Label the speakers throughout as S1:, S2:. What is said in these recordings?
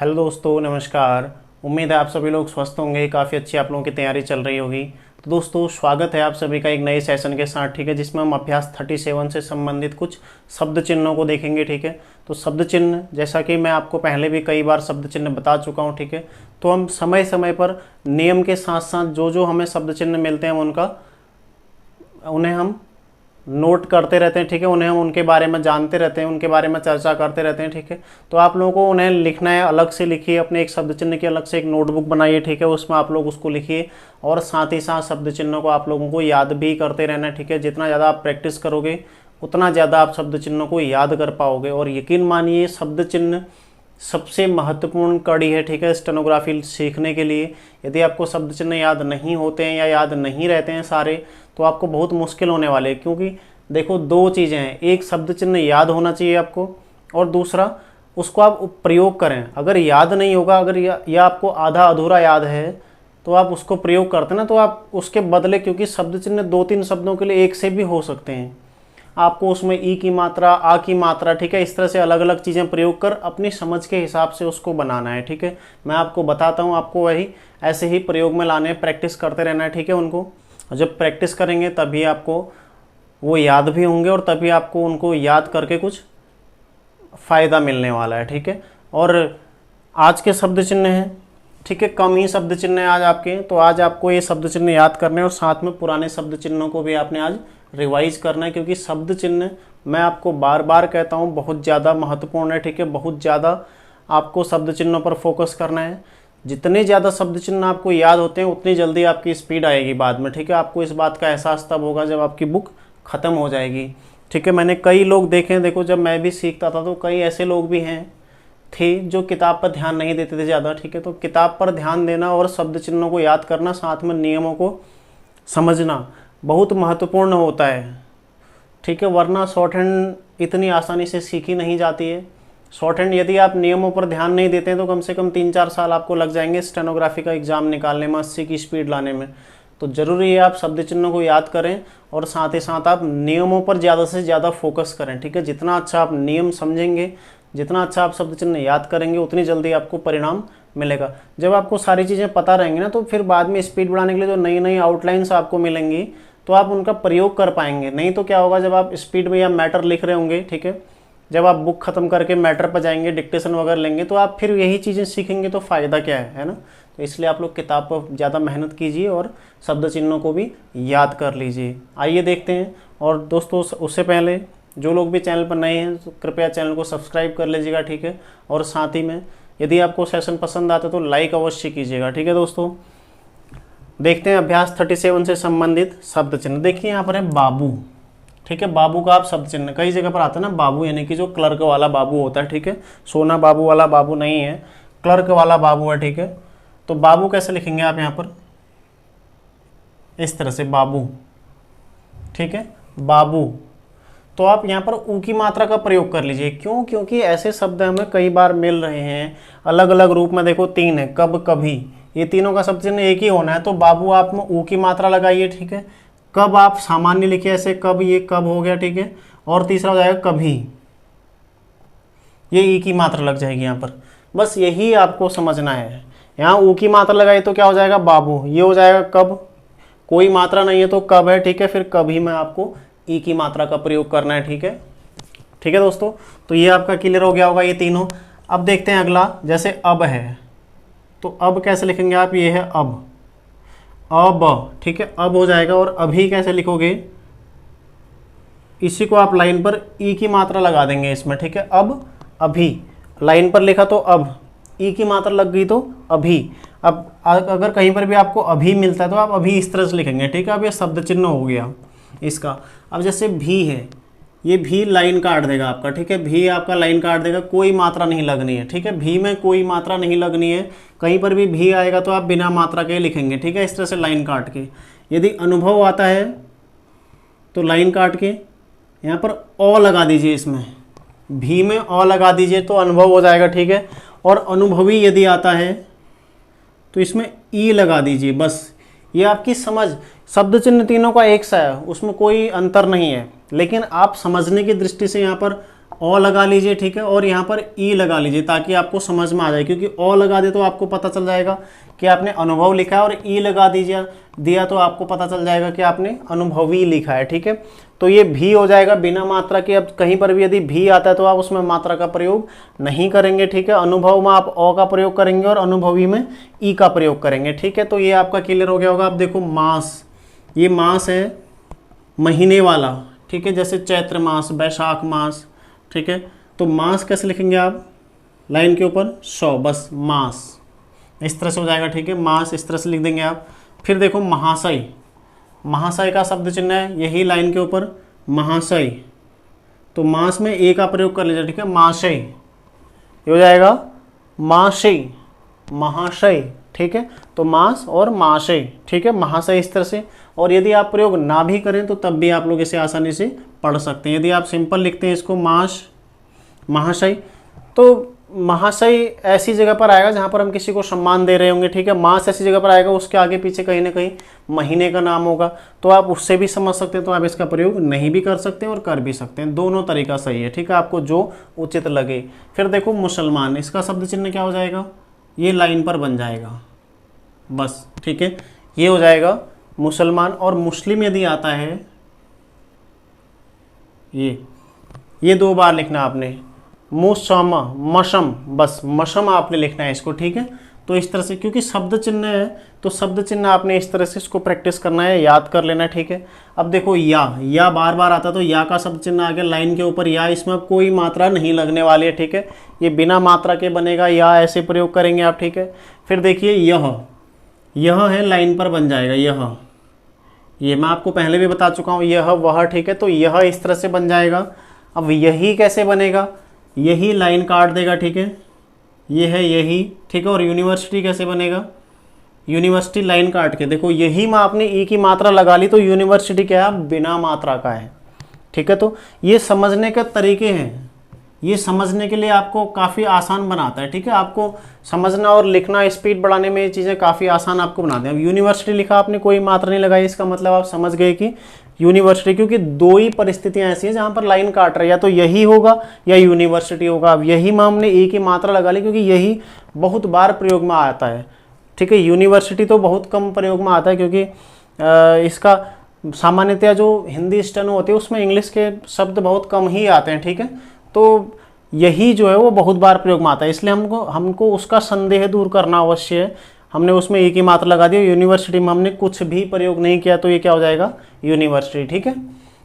S1: Hello दोस्तों, नमस्कार। उम्मीद है आप सभी लोग स्वस्थ होंगे। काफ़ी अच्छी आप लोगों की तैयारी चल रही होगी। तो दोस्तों, स्वागत है आप सभी का एक नए सेशन के साथ, ठीक है, जिसमें हम अभ्यास 37 से संबंधित कुछ शब्द चिन्हों को देखेंगे, ठीक है। तो शब्द चिन्ह, जैसा कि मैं आपको पहले भी कई बार शब्द चिन्ह बता चुका हूँ, ठीक है। तो हम समय समय पर नियम के साथ साथ जो जो हमें शब्द चिन्ह मिलते हैं उन्हें हम नोट करते रहते हैं, ठीक है। उन्हें हम उनके बारे में जानते रहते हैं, उनके बारे में चर्चा करते रहते हैं, ठीक है। तो आप लोगों को उन्हें लिखना है, अलग से लिखिए, अपने एक शब्द चिन्ह की अलग से एक नोटबुक बनाइए, ठीक है। उसमें आप लोग उसको लिखिए और साथ ही साथ शब्द चिन्हों को आप लोगों को याद भी करते रहना है, ठीक है। जितना ज़्यादा आप प्रैक्टिस करोगे उतना ज़्यादा आप शब्द चिन्हों को याद कर पाओगे। और यकीन मानिए, शब्द चिन्ह सबसे महत्वपूर्ण कड़ी है, ठीक है, स्टेनोग्राफी सीखने के लिए। यदि आपको शब्द चिन्ह याद नहीं होते हैं या याद नहीं रहते हैं सारे, तो आपको बहुत मुश्किल होने वाले हैं। क्योंकि देखो, दो चीज़ें हैं, एक शब्द चिन्ह याद होना चाहिए आपको, और दूसरा उसको आप प्रयोग करें। अगर याद नहीं होगा, अगर या आपको आधा अधूरा याद है, तो आप उसको प्रयोग करते ना, तो आप उसके बदले, क्योंकि शब्द चिन्ह 2-3 शब्दों के लिए एक से भी हो सकते हैं, आपको उसमें ई की मात्रा, आ की मात्रा, ठीक है, इस तरह से अलग अलग चीज़ें प्रयोग कर अपनी समझ के हिसाब से उसको बनाना है, ठीक है। मैं आपको बताता हूँ, आपको वही ऐसे ही प्रयोग में लाने, प्रैक्टिस करते रहना है, ठीक है उनको। जब प्रैक्टिस करेंगे तभी आपको वो याद भी होंगे और तभी आपको उनको याद करके कुछ फ़ायदा मिलने वाला है, ठीक है। और आज के शब्द चिन्ह हैं, ठीक है, कम ही शब्द चिन्ह हैं आज आपके, तो आज आपको ये शब्द चिन्ह याद करने और साथ में पुराने शब्द चिन्हों को भी आपने आज रिवाइज करना है। क्योंकि शब्द चिन्ह, मैं आपको बार बार कहता हूँ, बहुत ज़्यादा महत्वपूर्ण है, ठीक है। बहुत ज़्यादा आपको शब्द चिन्हों पर फोकस करना है। जितने ज़्यादा शब्द चिन्ह आपको याद होते हैं उतनी जल्दी आपकी स्पीड आएगी बाद में, ठीक है। आपको इस बात का एहसास तब होगा जब आपकी बुक ख़त्म हो जाएगी, ठीक है। मैंने कई लोग देखे हैं, देखो, जब मैं भी सीखता था तो कई ऐसे लोग भी थे जो किताब पर ध्यान नहीं देते थे ज़्यादा, ठीक है। तो किताब पर ध्यान देना और शब्द चिन्हों को याद करना, साथ में नियमों को समझना बहुत महत्वपूर्ण होता है, ठीक है। वरना शॉर्ट हैंड इतनी आसानी से सीखी नहीं जाती है। शॉर्ट हैंड यदि आप नियमों पर ध्यान नहीं देते हैं तो कम से कम 3-4 साल आपको लग जाएंगे स्टेनोग्राफी का एग्ज़ाम निकालने में, 80 की स्पीड लाने में। तो ज़रूरी है आप शब्द चिन्हों को याद करें और साथ ही साथ आप नियमों पर ज़्यादा से ज़्यादा फोकस करें, ठीक है। जितना अच्छा आप नियम समझेंगे, जितना अच्छा आप शब्द चिन्ह याद करेंगे, उतनी जल्दी आपको परिणाम मिलेगा। जब आपको सारी चीज़ें पता रहेंगी ना, तो फिर बाद में स्पीड बढ़ाने के लिए जो नई नई आउटलाइंस आपको मिलेंगी, तो आप उनका प्रयोग कर पाएंगे। नहीं तो क्या होगा, जब आप स्पीड में या मैटर लिख रहे होंगे, ठीक है, जब आप बुक ख़त्म करके मैटर पर जाएंगे, डिक्टेशन वगैरह लेंगे, तो आप फिर यही चीज़ें सीखेंगे, तो फ़ायदा क्या है ना। तो इसलिए आप लोग किताब पर ज़्यादा मेहनत कीजिए और शब्द चिन्हों को भी याद कर लीजिए। आइए देखते हैं। और दोस्तों, उससे पहले जो लोग भी चैनल पर नए हैं तो कृपया चैनल को सब्सक्राइब कर लीजिएगा, ठीक है। और साथ ही में यदि आपको सेशन पसंद आता है तो लाइक अवश्य कीजिएगा, ठीक है। दोस्तों, देखते हैं अभ्यास 37 से संबंधित शब्द चिन्ह। देखिए यहाँ पर है बाबू, ठीक है। बाबू का आप शब्द चिन्ह कई जगह पर आता है ना, बाबू यानी कि जो क्लर्क वाला बाबू होता है, ठीक है। सोना बाबू वाला बाबू नहीं है, क्लर्क वाला बाबू है, ठीक है। तो बाबू कैसे लिखेंगे आप यहाँ पर, इस तरह से बाबू, ठीक है, बाबू। तो आप यहाँ पर ऊ की मात्रा का प्रयोग कर लीजिए। क्यों? क्योंकि ऐसे शब्द हमें कई बार मिल रहे हैं अलग अलग रूप में। देखो, 3 है, कब, कभी, ये तीनों का शब्द चिन्ह एक ही होना है। तो बाबू आप में ऊ की मात्रा लगाइए, ठीक है। कब आप सामान्य लिखिए ऐसे, कब, ये कब हो गया, ठीक है। और तीसरा हो जाएगा कभी, ये ई की मात्रा लग जाएगी यहाँ पर। बस यही आपको समझना है। यहाँ ऊ की मात्रा लगाई तो क्या हो जाएगा, बाबू, ये हो जाएगा कब, कोई मात्रा नहीं है तो कब है, ठीक है। फिर कभी में आपको ई की मात्रा का प्रयोग करना है, ठीक है। ठीक है दोस्तों, तो ये आपका क्लियर हो गया होगा ये तीनों। अब देखते हैं अगला, जैसे अब है, तो अब कैसे लिखेंगे आप, ये है अब, ठीक है, अब हो जाएगा। और अभी कैसे लिखोगे, इसी को आप लाइन पर ई की मात्रा लगा देंगे इसमें, ठीक है। अब, अभी, लाइन पर लिखा तो अब, ई की मात्रा लग गई तो अभी। अब अगर कहीं पर भी आपको अभी मिलता है तो आप अभी इस तरह से लिखेंगे, ठीक है। अब ये शब्द चिन्ह हो गया इसका। अब जैसे भी है, ये भी लाइन काट देगा आपका, ठीक है। भी आपका लाइन काट देगा, कोई मात्रा नहीं लगनी है, ठीक है। भी में कोई मात्रा नहीं लगनी है, कहीं पर भी आएगा तो आप बिना मात्रा के लिखेंगे, ठीक है, इस तरह से लाइन काट के। यदि अनुभव आता है तो लाइन काट के यहाँ पर अ लगा दीजिए, इसमें भी में अ लगा दीजिए तो अनुभव हो जाएगा, ठीक है। और अनुभवी यदि आता है तो इसमें ई लगा दीजिए। बस ये आपकी समझ, शब्द चिन्ह तीनों का एक सा है, उसमें कोई अंतर नहीं है, लेकिन आप समझने की दृष्टि से यहाँ पर ओ लगा लीजिए, ठीक है, और यहाँ पर ई लगा लीजिए ताकि आपको समझ में आ जाए, क्योंकि ओ लगा दे तो आपको पता चल जाएगा कि आपने अनुभव लिखा है, और ई लगा दीजिए दिया तो आपको पता चल जाएगा कि आपने अनुभवी लिखा है, ठीक है। तो ये भी हो जाएगा बिना मात्रा के। अब कहीं पर भी यदि भी आता है तो आप उसमें मात्रा का प्रयोग नहीं करेंगे, ठीक है। अनुभव में आप ओ का प्रयोग करेंगे और अनुभवी में ई का प्रयोग करेंगे, ठीक है। तो ये आपका क्लियर हो गया होगा। आप देखो मास, ये मास है महीने वाला, ठीक है, जैसे चैत्र मास, बैसाख मास, ठीक है। तो मास कैसे लिखेंगे आप, लाइन के ऊपर 100, बस मास, इस तरह से हो जाएगा, ठीक है। मास इस तरह से लिख देंगे आप। फिर देखो महाशय, महाशय का शब्द चिन्ह है यही लाइन के ऊपर महाशय, तो मास में ए का प्रयोग कर लीजिए, ठीक है, महाशय, ये हो जाएगा महाशय, महाशय, ठीक है। तो मास और महाशय, ठीक है, महाशय इस तरह से। और यदि आप प्रयोग ना भी करें तो तब भी आप लोग इसे आसानी से पढ़ सकते हैं। यदि आप सिंपल लिखते हैं इसको मास महाशय, तो महाशय ऐसी जगह पर आएगा जहाँ पर हम किसी को सम्मान दे रहे होंगे, ठीक है। मास ऐसी जगह पर आएगा उसके आगे पीछे कहीं ना कहीं महीने का नाम होगा, तो आप उससे भी समझ सकते हैं। तो आप इसका प्रयोग नहीं भी कर सकते हैं और कर भी सकते हैं, दोनों तरीका सही है, ठीक है, आपको जो उचित लगे। फिर देखो मुसलमान, इसका शब्द चिन्ह क्या हो जाएगा, ये लाइन पर बन जाएगा बस, ठीक है, ये हो जाएगा मुसलमान। और मुस्लिम यदि आता है, ये 2 बार लिखना आपने, मुसम, मशम, बस मशम आपने लिखना है इसको, ठीक है। तो इस तरह से, क्योंकि शब्द चिन्ह है तो शब्द चिन्ह आपने इस तरह से इसको प्रैक्टिस करना है, याद कर लेना है, ठीक है। अब देखो या बार बार आता, तो या का शब्द चिन्ह आ गया लाइन के ऊपर या, इसमें कोई मात्रा नहीं लगने वाली है, ठीक है, ये बिना मात्रा के बनेगा, या ऐसे प्रयोग करेंगे आप, ठीक है। फिर देखिए यह है लाइन पर बन जाएगा, ये मैं आपको पहले भी बता चुका हूँ, यह वह, ठीक है। तो यह इस तरह से बन जाएगा। अब यही कैसे बनेगा, यही लाइन काट देगा, ठीक है, ये है यही, ठीक है। और यूनिवर्सिटी कैसे बनेगा, यूनिवर्सिटी लाइन काट के, देखो यही में आपने ई की मात्रा लगा ली तो यूनिवर्सिटी क्या है, बिना मात्रा का है, ठीक है। तो ये समझने के तरीके हैं, ये समझने के लिए आपको काफ़ी आसान बनाता है, ठीक है। आपको समझना और लिखना स्पीड बढ़ाने में ये चीज़ें काफ़ी आसान आपको बनाते हैं। अब यूनिवर्सिटी लिखा आपने, कोई मात्रा नहीं लगाई, इसका मतलब आप समझ गए कि यूनिवर्सिटी, क्योंकि 2 ही परिस्थितियां ऐसी हैं जहाँ पर लाइन काट रही है, या तो यही होगा या यूनिवर्सिटी होगा। अब यही में हमने ए की मात्रा लगा ली क्योंकि यही बहुत बार प्रयोग में आता है, ठीक है। यूनिवर्सिटी तो बहुत कम प्रयोग में आता है, क्योंकि इसका सामान्यतया जो हिंदी स्टेनो होती है उसमें इंग्लिश के शब्द बहुत कम ही आते हैं, ठीक है। तो यही जो है वो बहुत बार प्रयोग में आता है, इसलिए हमको उसका संदेह दूर करना अवश्य है। हमने उसमें ई की मात्रा लगा दी, यूनिवर्सिटी में हमने कुछ भी प्रयोग नहीं किया, तो ये क्या हो जाएगा, यूनिवर्सिटी, ठीक है।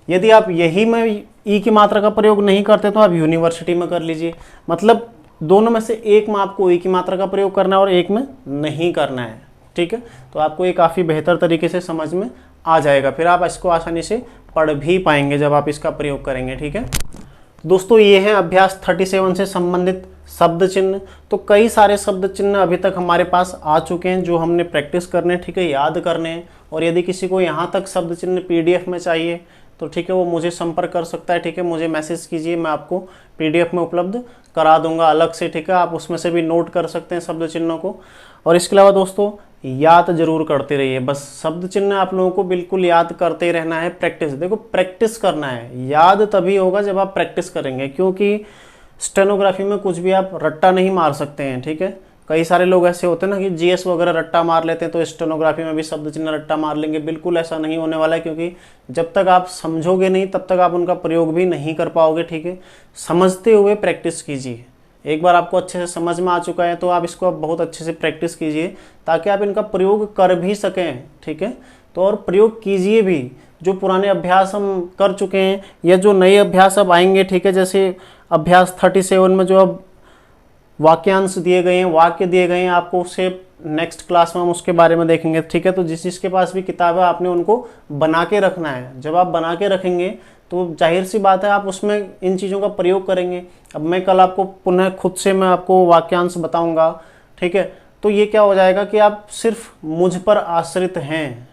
S1: यदि आप यही में ई की मात्रा का प्रयोग नहीं करते तो आप यूनिवर्सिटी में कर लीजिए, मतलब दोनों में से एक में आपको ई की मात्रा का प्रयोग करना है और एक में नहीं करना है, ठीक है। तो आपको ये काफ़ी बेहतर तरीके से समझ में आ जाएगा, फिर आप इसको आसानी से पढ़ भी पाएंगे जब आप इसका प्रयोग करेंगे, ठीक है। दोस्तों ये हैं अभ्यास 37 से संबंधित शब्द चिन्ह। तो कई सारे शब्द चिन्ह अभी तक हमारे पास आ चुके हैं जो हमने प्रैक्टिस करने, ठीक है, याद करने हैं। और यदि किसी को यहाँ तक शब्द चिन्ह PDF में चाहिए तो ठीक है, वो मुझे संपर्क कर सकता है, ठीक है, मुझे मैसेज कीजिए, मैं आपको PDF में उपलब्ध करा दूंगा अलग से, ठीक है। आप उसमें से भी नोट कर सकते हैं शब्द चिन्हों को। और इसके अलावा दोस्तों याद जरूर करते रहिए, बस शब्द चिन्ह आप लोगों को बिल्कुल याद करते ही रहना है। प्रैक्टिस, देखो प्रैक्टिस करना है, याद तभी होगा जब आप प्रैक्टिस करेंगे, क्योंकि स्टेनोग्राफी में कुछ भी आप रट्टा नहीं मार सकते हैं, ठीक है। कई सारे लोग ऐसे होते हैं ना कि GS वगैरह रट्टा मार लेते हैं, तो स्टेनोग्राफी में भी शब्द चिन्ह रट्टा मार लेंगे। बिल्कुल ऐसा नहीं होने वाला है, क्योंकि जब तक आप समझोगे नहीं तब तक आप उनका प्रयोग भी नहीं कर पाओगे, ठीक है। समझते हुए प्रैक्टिस कीजिए। एक बार आपको अच्छे से समझ में आ चुका है तो आप इसको अब बहुत अच्छे से प्रैक्टिस कीजिए ताकि आप इनका प्रयोग कर भी सकें, ठीक है। तो और प्रयोग कीजिए भी, जो पुराने अभ्यास हम कर चुके हैं या जो नए अभ्यास अब आएंगे, ठीक है। जैसे अभ्यास 37 में जो अब वाक्यांश दिए गए हैं, वाक्य दिए गए हैं, आपको उससे नेक्स्ट क्लास में हम उसके बारे में देखेंगे, ठीक है। तो जिसके पास भी किताब है आपने उनको बना के रखना है। जब आप बना के रखेंगे तो जाहिर सी बात है आप उसमें इन चीज़ों का प्रयोग करेंगे। अब मैं कल आपको पुनः खुद से मैं आपको वाक्यांश बताऊंगा, ठीक है। तो ये क्या हो जाएगा कि आप सिर्फ मुझ पर आश्रित हैं,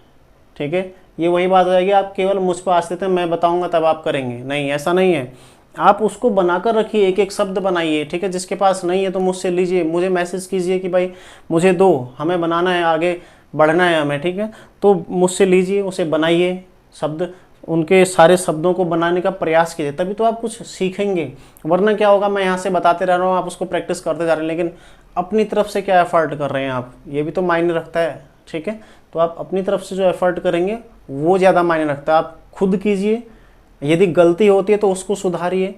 S1: ठीक है। ये वही बात हो जाएगी, आप केवल मुझ पर आश्रित हैं, मैं बताऊंगा तब आप करेंगे, नहीं, ऐसा नहीं है। आप उसको बनाकर रखिए, एक एक शब्द बनाइए, ठीक है। जिसके पास नहीं है तो मुझसे लीजिए, मुझे मैसेज कीजिए कि भाई मुझे दो, हमें बनाना है, आगे बढ़ना है हमें, ठीक है। तो मुझसे लीजिए, उसे बनाइए शब्द, उनके सारे शब्दों को बनाने का प्रयास कीजिए, तभी तो आप कुछ सीखेंगे। वरना क्या होगा, मैं यहाँ से बताते रह रहा हूँ, आप उसको प्रैक्टिस करते जा रहे हैं, लेकिन अपनी तरफ से क्या एफर्ट कर रहे हैं आप, ये भी तो मायने रखता है। ठीक है, तो आप अपनी तरफ से जो एफर्ट करेंगे वो ज़्यादा मायने रखता है। आप खुद कीजिए, यदि गलती होती है तो उसको सुधारिए,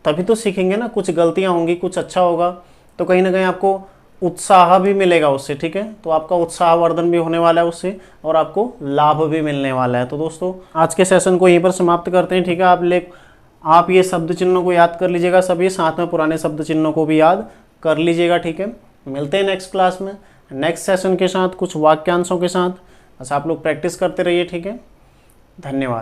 S1: तभी तो सीखेंगे ना। कुछ गलतियाँ होंगी, कुछ अच्छा होगा, तो कहीं ना कहीं आपको उत्साह भी मिलेगा उससे। ठीक है, तो आपका उत्साहवर्धन भी होने वाला है उससे, और आपको लाभ भी मिलने वाला है। तो दोस्तों आज के सेशन को यहीं पर समाप्त करते हैं। ठीक है, आप ये शब्द चिन्हों को याद कर लीजिएगा सभी, साथ में पुराने शब्द चिन्हों को भी याद कर लीजिएगा। ठीक है, मिलते हैं नेक्स्ट क्लास में नेक्स्ट सेशन के साथ, कुछ वाक्यांशों के साथ। बस आप लोग प्रैक्टिस करते रहिए। ठीक है, धन्यवाद।